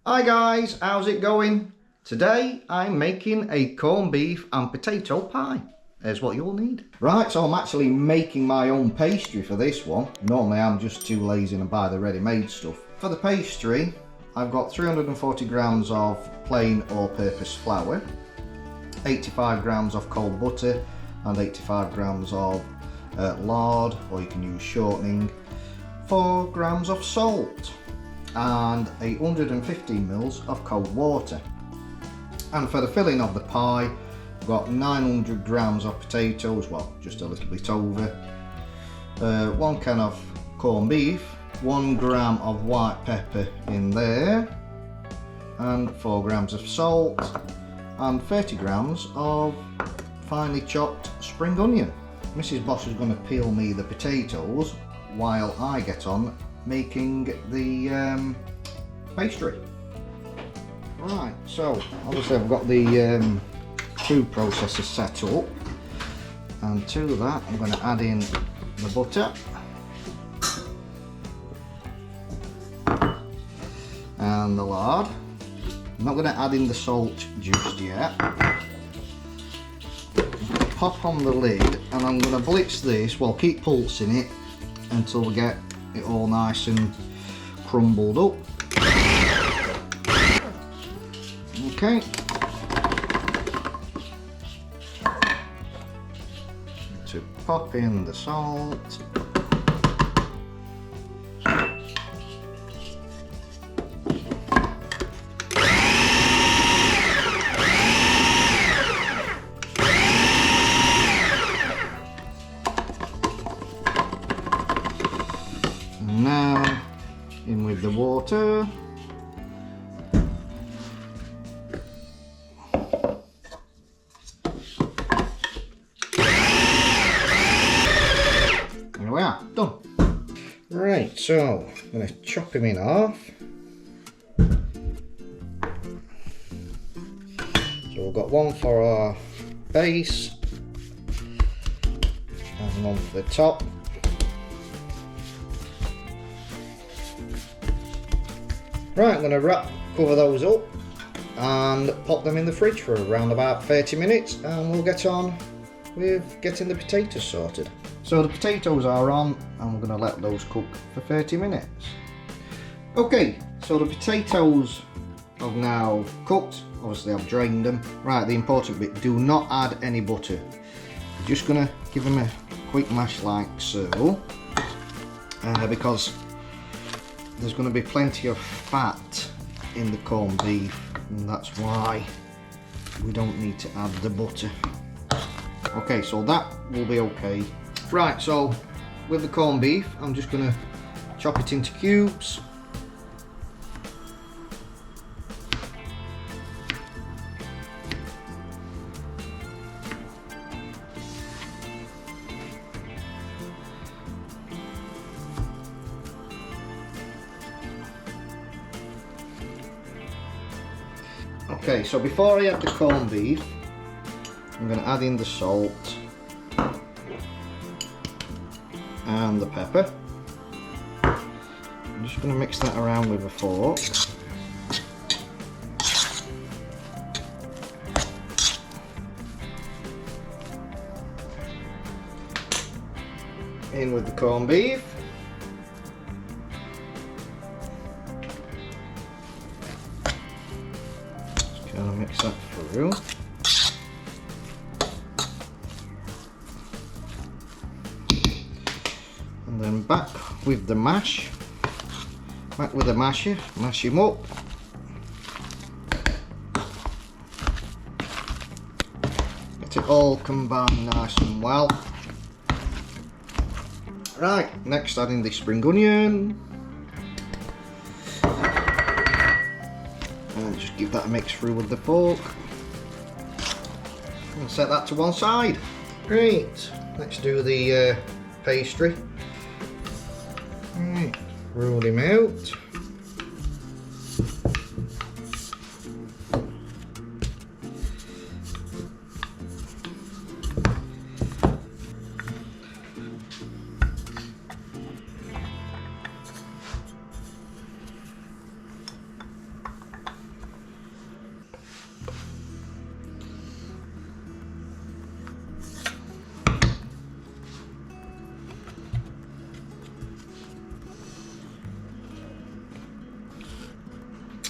Hi guys, how's it going? Today I'm making a corned beef and potato pie. Here's what you'll need. Right, so I'm actually making my own pastry for this one. Normally I'm just too lazy to buy the ready-made stuff. For the pastry, I've got 340 grams of plain all-purpose flour, 85 grams of cold butter and 85 grams of lard, or you can use shortening, 4 grams of salt and 850 mils of cold water. And for the filling of the pie, I've got 900 grams of potatoes, well, just a little bit over, 1 can of corned beef, 1 gram of white pepper in there, and 4 grams of salt, and 30 grams of finely chopped spring onion. Mrs. Boss is going to peel me the potatoes while I get on making the pastry. Right, so obviously I've got the food processor set up, and to that I'm going to add in the butter and the lard. I'm not going to add in the salt just yet. Pop on the lid and I'm going to blitz this, well, keep pulsing it until we get it all nice and crumbled up. Okay. To pop in the salt. And now in with the water. There we are, done. Right, so I'm going to chop him in half. So we've got one for our base and one for the top. Right, I'm going to cover those up and pop them in the fridge for around about 30 minutes and we'll get on with getting the potatoes sorted. So the potatoes are on and we're going to let those cook for 30 minutes. Okay, so the potatoes have now cooked. Obviously I've drained them. Right, the important bit, do not add any butter. I'm just going to give them a quick mash like so, because there's going to be plenty of fat in the corned beef, and that's why we don't need to add the butter. Okay, so that will be okay. Right, so with the corned beef, I'm just going to chop it into cubes. Okay, so before I add the corned beef, I'm going to add in the salt and the pepper. I'm just going to mix that around with a fork. In with the corned beef. Just going to mix that through. And then back with the mash. Back with the masher, mash him up. Get it all combined nice and well. Right, next adding the spring onion. And just give that a mix through with the fork. And set that to one side. Great, let's do the pastry. Right, roll him out.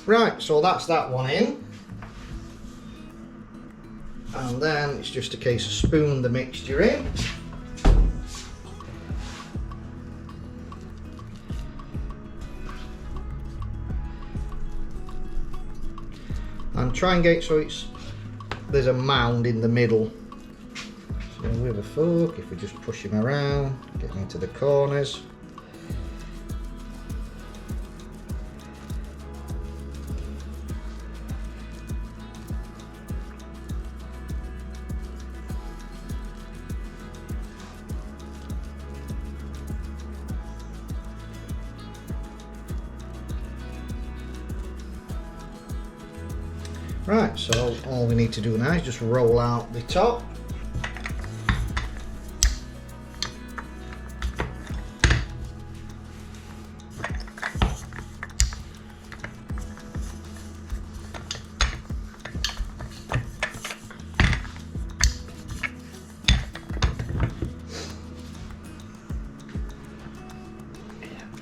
Right, so that's that one in. And then it's just a case of spooning the mixture in. And try and get so there's a mound in the middle. So with a fork, if we just push him around, get him into the corners. Right, so all we need to do now is just roll out the top.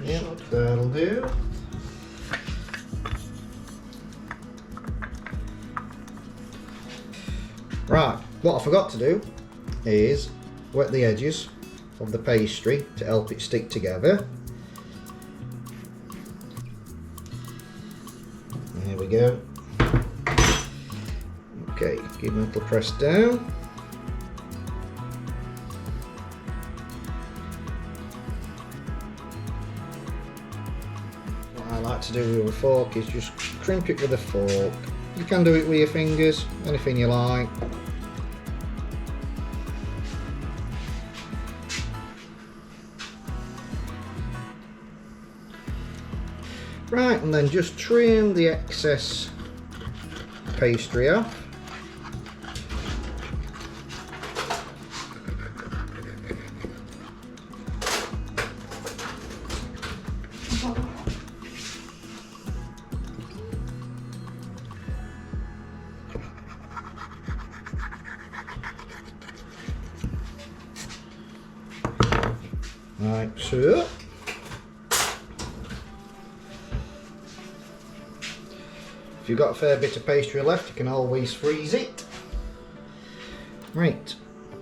Yep, that'll do. Right, what I forgot to do is wet the edges of the pastry to help it stick together. There we go. Okay, give it a little press down. What I like to do with a fork is just crimp it with a fork. You can do it with your fingers, anything you like. Right, and then just trim the excess pastry off. Like so. If you've got a fair bit of pastry left, you can always freeze it. Right,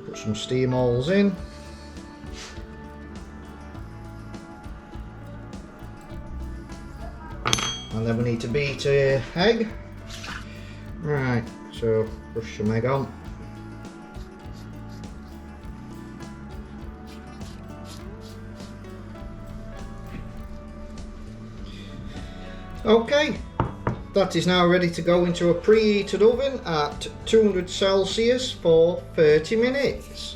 put some steam holes in. And then we need to beat an egg. Right, so brush some egg on. Okay, that is now ready to go into a preheated oven at 200 Celsius for 30 minutes.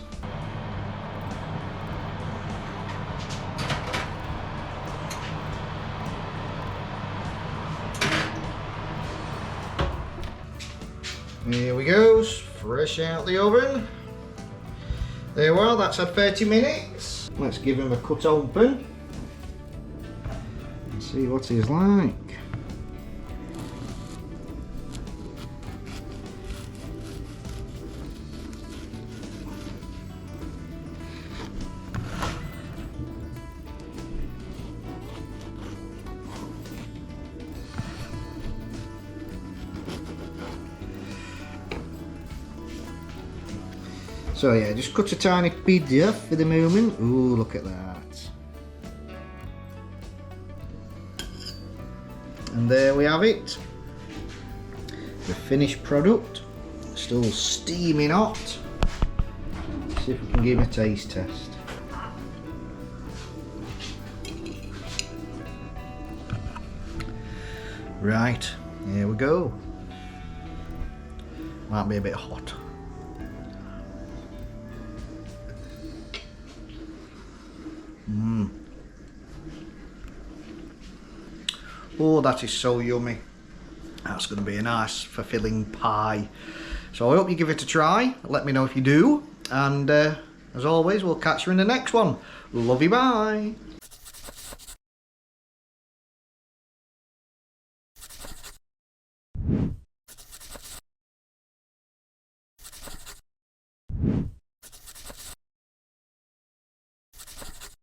Here we go, fresh out the oven. There we are, that's had 30 minutes. Let's give him a cut open and see what he's like. So yeah, just cut a tiny bit off for the moment. Ooh, look at that. And there we have it. The finished product. Still steaming hot. See if we can give him a taste test. Right, here we go. Might be a bit hot. Oh, that is so yummy. That's going to be a nice fulfilling pie. So I hope you give it a try. Let me know if you do. And as always, we'll catch you in the next one. Love you, bye.